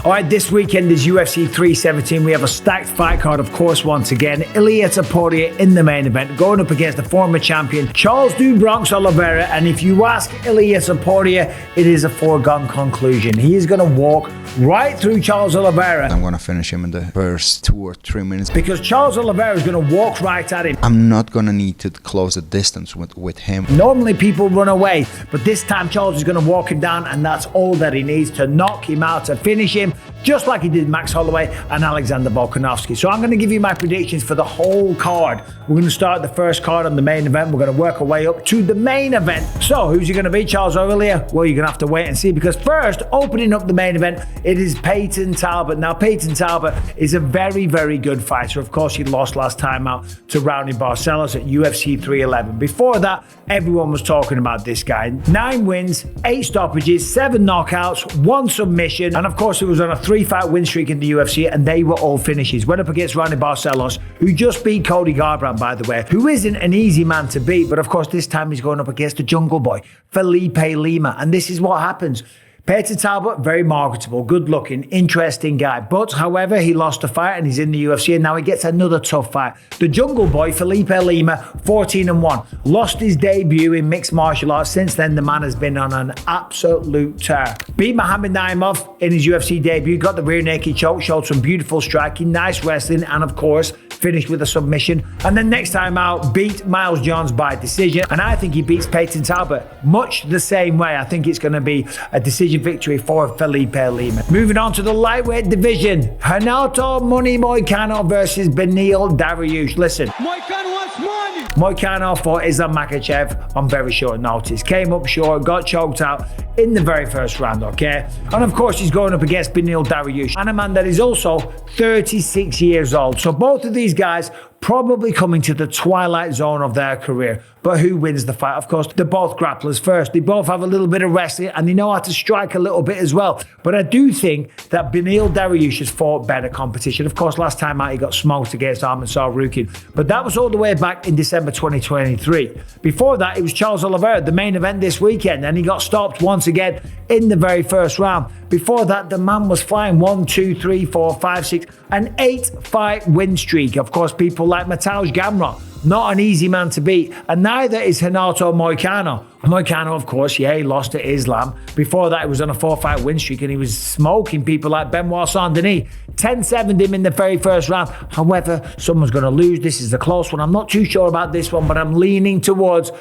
All right, this weekend is UFC 317. We have a stacked fight card, of course, once again. Ilia Topuria in the main event, going up against the former champion, Charles "Du Bronx" Oliveira. And if you ask Ilia Topuria, it is a foregone conclusion. He is going to walk right through Charles Oliveira. I'm going to finish him in the first 2 or 3 minutes. Because Charles Oliveira is going to walk right at him. I'm not going to need to close the distance with him. Normally people run away, but this time Charles is going to walk him down, and that's all that he needs to knock him out, to finish him, just like he did Max Holloway and Alexander Volkanovski. So I'm going to give you my predictions for the whole card. We're going to start the first card on the main event. We're going to work our way up to the main event. So who's he going to be, Charles or Ilia? Well, you're going to have to wait and see, because first, opening up the main event, it is Payton Talbott. Now, Payton Talbott is a very, very good fighter. Of course, he lost last time out to Raoni Barcelos at UFC 311. Before that, everyone was talking about this guy. 9 wins, 8 stoppages, 7 knockouts, 1 submission, and of course, it was on a 3-fight win streak in the UFC, and they were all finishes. Went up against Raoni Barcelos, who just beat Cody Garbrandt, by the way, who isn't an easy man to beat, but of course, this time he's going up against the Jungle Boy, Felipe Lima, and this is what happens. Payton Talbott, very marketable, good-looking, interesting guy. But, however, he lost a fight and he's in the UFC, and now he gets another tough fight. The Jungle Boy, Felipe Lima, 14-1. Lost his debut in mixed martial arts. Since then, the man has been on an absolute tear. Beat Muhammad Naimov in his UFC debut, got the rear naked choke, showed some beautiful striking, nice wrestling, and, of course, finished with a submission. And then next time out, beat Miles Jones by decision. And I think he beats Payton Talbott much the same way. I think it's going to be a decision victory for Felipe Lima. Moving on to the lightweight division, Renato Moicano versus Beneil Dariush. Listen, Moicano wants money. Moicano fought Islam Makhachev on very short notice. Came up short, got choked out in the very first round, okay? And of course, he's going up against Beneil Dariush, and a man that is also 36 years old. So both of these guys probably coming to the twilight zone of their career. But who wins the fight? Of course, they're both grapplers first. They both have a little bit of wrestling, and they know how to strike a little bit as well. But I do think that Beneil Dariush has fought better competition. Of course, last time out, he got smoked against Arman Tsarukyan. But that was all the way back in December 2023. Before that, it was Charles Oliveira, the main event this weekend, and he got stopped once again in the very first round. Before that, the man was flying 1, 2, 3, 4, 5, 6, an 8-fight win streak. Of course, people like Mateusz Gamrot, not an easy man to beat, and neither is Renato Moicano. Moicano, of course, yeah, he lost to Islam. Before that, he was on a 4-fight win streak, and he was smoking people like Benoit Saint-Denis. 10-7'd him in the very first round. However, someone's going to lose. This is a close one. I'm not too sure about this one, but I'm leaning towards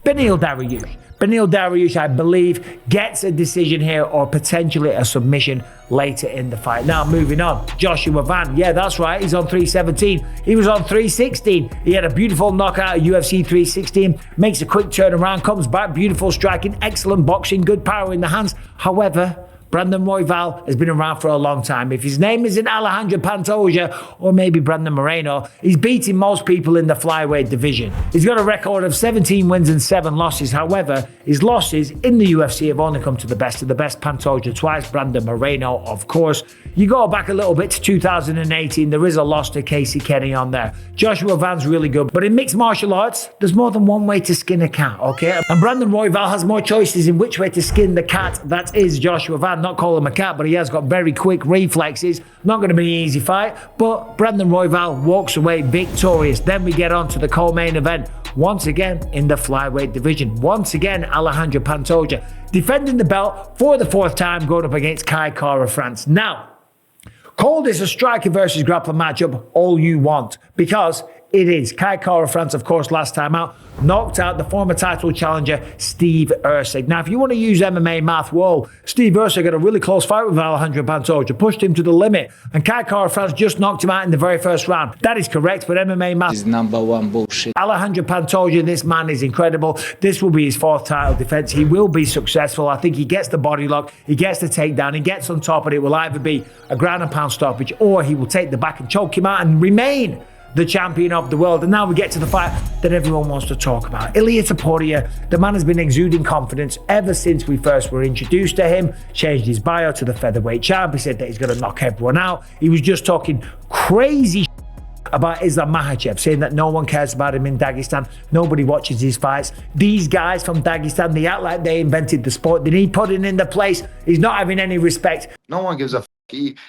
Beneil Dariush. Beneil Dariush, I believe, gets a decision here or potentially a submission later in the fight. Now, moving on, Joshua Van. Yeah, that's right. He's on 317. He was on 316. He had a beautiful knockout at UFC 316. Makes a quick turnaround, comes back, beautiful striking, excellent boxing, good power in the hands. However, Brandon Royval has been around for a long time. If his name isn't Alexandre Pantoja or maybe Brandon Moreno, he's beating most people in the flyweight division. He's got a record of 17 wins and 7 losses. However, his losses in the UFC have only come to the best of the best. Pantoja twice, Brandon Moreno, of course. You go back a little bit to 2018, there is a loss to Casey Kenny on there. Joshua Van's really good, but in mixed martial arts, there's more than one way to skin a cat, okay? And Brandon Royval has more choices in which way to skin the cat. That is Joshua Van. Not call him a cat, but he has got very quick reflexes. Not going to be an easy fight, but Brandon Royval walks away victorious. Then we get on to the co-main event. Once again, in the flyweight division. Once again, Alexandre Pantoja defending the belt for the 4th time, going up against Kai Kara-France. Now, call this a striker versus grappler matchup all you want, because it is. Kai Kara-France, of course, last time out, knocked out the former title challenger, Steve Erceg. Now, if you want to use MMA math, whoa, Steve Erceg had a really close fight with Alexandre Pantoja, pushed him to the limit, and Kai Kara-France just knocked him out in the very first round. That is correct, but MMA math is number 1 bullshit. Alexandre Pantoja, this man is incredible. This will be his 4th title defense. He will be successful. I think he gets the body lock, he gets the takedown, he gets on top, and it will either be a ground and pound stoppage, or he will take the back and choke him out and remain the champion of the world. And now we get to the fight that everyone wants to talk about. Ilia Topuria, the man has been exuding confidence ever since we first were introduced to him. Changed his bio to the featherweight champ. He said that he's going to knock everyone out. He was just talking crazy about Islam Makhachev, saying that no one cares about him in Dagestan, nobody watches his fights. These guys from Dagestan, they act like they invented the sport. They need putting in the place. He's not having any respect. No one gives a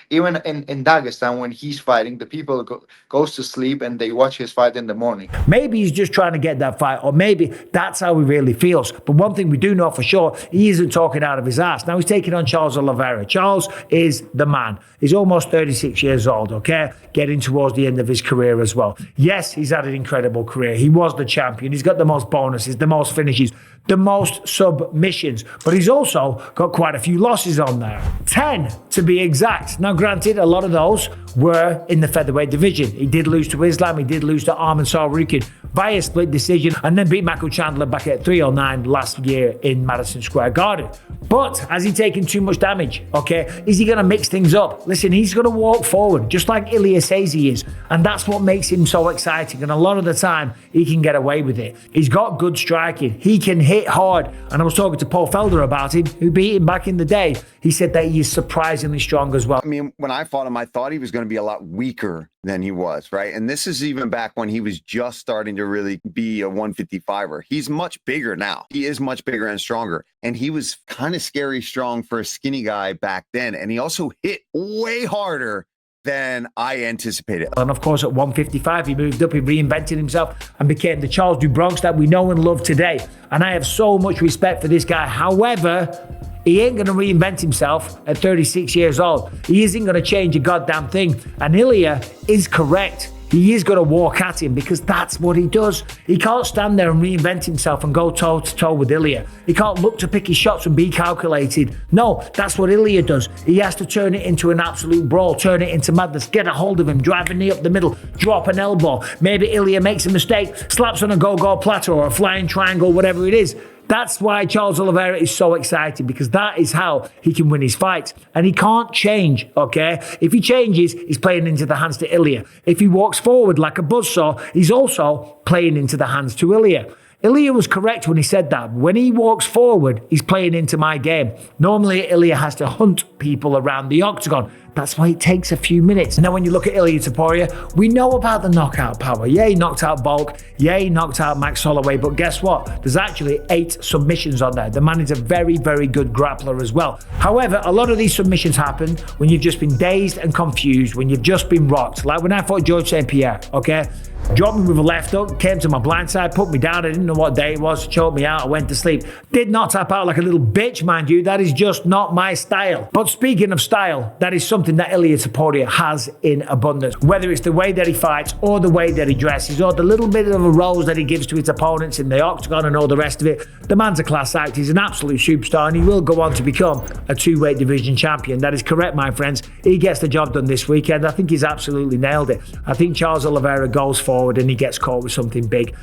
even in Dagestan, when he's fighting, the people goes to sleep and they watch his fight in the morning. Maybe he's just trying to get that fight, or maybe that's how he really feels. But one thing we do know for sure, he isn't talking out of his ass. Now he's taking on Charles Oliveira. Charles is the man. He's almost 36 years old, okay? Getting towards the end of his career as well. Yes, he's had an incredible career. He was the champion. He's got the most bonuses, the most finishes, the most submissions. But he's also got quite a few losses on there. 10 to be exact. Now granted, a lot of those were in the featherweight division. He did lose to Islam. He did lose to Arman Sarukin via split decision, and then beat Michael Chandler back at 309 last year in Madison Square Garden. But has he taken too much damage? Okay, is he going to mix things up? Listen, he's going to walk forward just like Ilia says he is, and that's what makes him so exciting. And a lot of the time, he can get away with it. He's got good striking. He can hit hard. And I was talking to Paul Felder about him, who beat him back in the day. He said that he is surprisingly strong as well. I mean, when I fought him, I thought he was going to be a lot weaker than he was, right? And this is even back when he was just starting to really be a 155er. He's much bigger now. He is much bigger and stronger. And he was kind of scary strong for a skinny guy back then. And he also hit way harder than I anticipated. And of course, at 155, he moved up, he reinvented himself and became the Charles do Bronx that we know and love today. And I have so much respect for this guy. However, he ain't going to reinvent himself at 36 years old. He isn't going to change a goddamn thing. And Ilia is correct. He is going to walk at him because that's what he does. He can't stand there and reinvent himself and go toe-to-toe with Ilia. He can't look to pick his shots and be calculated. No, that's what Ilia does. He has to turn it into an absolute brawl, turn it into madness, get a hold of him, drive a knee up the middle, drop an elbow. Maybe Ilia makes a mistake, slaps on a go-go platter or a flying triangle, whatever it is. That's why Charles Oliveira is so excited, because that is how he can win his fights. And he can't change, okay? If he changes, he's playing into the hands to Ilia. If he walks forward like a buzzsaw, he's also playing into the hands to Ilia. Ilia was correct when he said that. When he walks forward, he's playing into my game. Normally, Ilia has to hunt people around the octagon. That's why it takes a few minutes. And then when you look at Ilia Topuria, we know about the knockout power. Yeah, he knocked out Bulk. Yeah, he knocked out Max Holloway. But guess what? There's actually 8 submissions on there. The man is a very, very good grappler as well. However, a lot of these submissions happen when you've just been dazed and confused, when you've just been rocked. Like when I fought George St. Pierre, okay? Dropped me with a left hook, came to my blind side, put me down. I didn't know what day it was, choked me out, I went to sleep. Did not tap out like a little bitch, mind you. That is just not my style. But speaking of style, that is something that Ilia Topuria has in abundance. Whether it's the way that he fights, or the way that he dresses, or the little bit of a rose that he gives to his opponents in the octagon and all the rest of it, the man's a class act. He's an absolute superstar, and he will go on to become a 2-weight division champion. That is correct, my friends. He gets the job done this weekend. I think he's absolutely nailed it. I think Charles Oliveira goes forward and he gets caught with something big.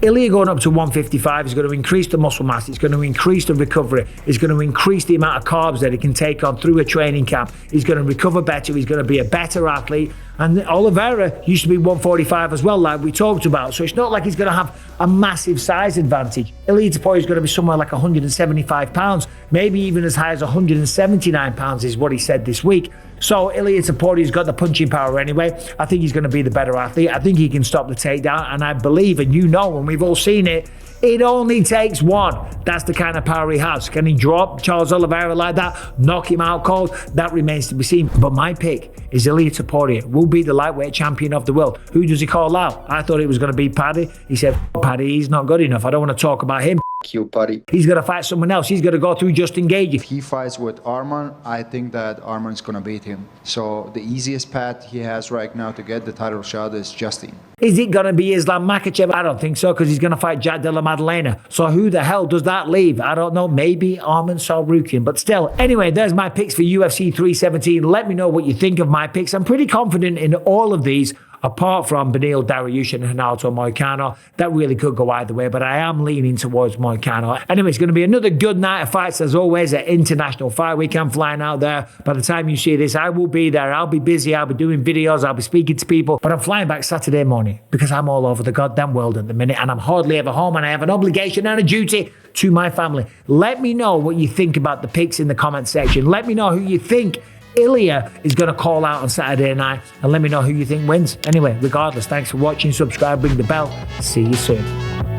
Ilia going up to 155 is going to increase the muscle mass, it's going to increase the recovery, it's going to increase the amount of carbs that he can take on through a training camp. He's going to recover better, he's going to be a better athlete. And Oliveira used to be 145 as well, like we talked about. So it's not like he's going to have a massive size advantage. Ilia Topuria is going to be somewhere like 175 pounds, maybe even as high as 179 pounds is what he said this week. So Ilia Topuria's got the punching power anyway. I think he's going to be the better athlete. I think he can stop the takedown. And I believe, and you know, and we've all seen it, it only takes one. That's the kind of power he has. Can he drop Charles Oliveira like that? Knock him out cold? That remains to be seen. But my pick is Ilia Topuria will be the lightweight champion of the world. Who does he call out? I thought it was going to be Paddy. He said, Paddy, he's not good enough. I don't want to talk about him. You, Paddy. He's going to fight someone else. He's going to go through Justin Gage. If he fights with Arman, I think that Arman's going to beat him. So the easiest path he has right now to get the title shot is Justin. Is it going to be Islam Makhachev? I don't think so, because he's going to fight Jack Della Maddalena. So who the hell does that leave? I don't know. Maybe Arman Sarukin. But still, anyway, there's my picks for UFC 317. Let me know what you think of my picks. I'm pretty confident in all of these, apart from Beneil Dariush and Renato Moicano. That really could go either way, but I am leaning towards Moicano. Anyway, it's going to be another good night of fights, as always, at International Fight Week. I'm flying out there. By the time you see this, I will be there. I'll be busy. I'll be doing videos. I'll be speaking to people. But I'm flying back Saturday morning because I'm all over the goddamn world at the minute, and I'm hardly ever home, and I have an obligation and a duty to my family. Let me know what you think about the picks in the comment section. Let me know who you think Ilia is going to call out on Saturday night, and let me know who you think wins. Anyway, regardless, thanks for watching, subscribe, ring the bell. See you soon.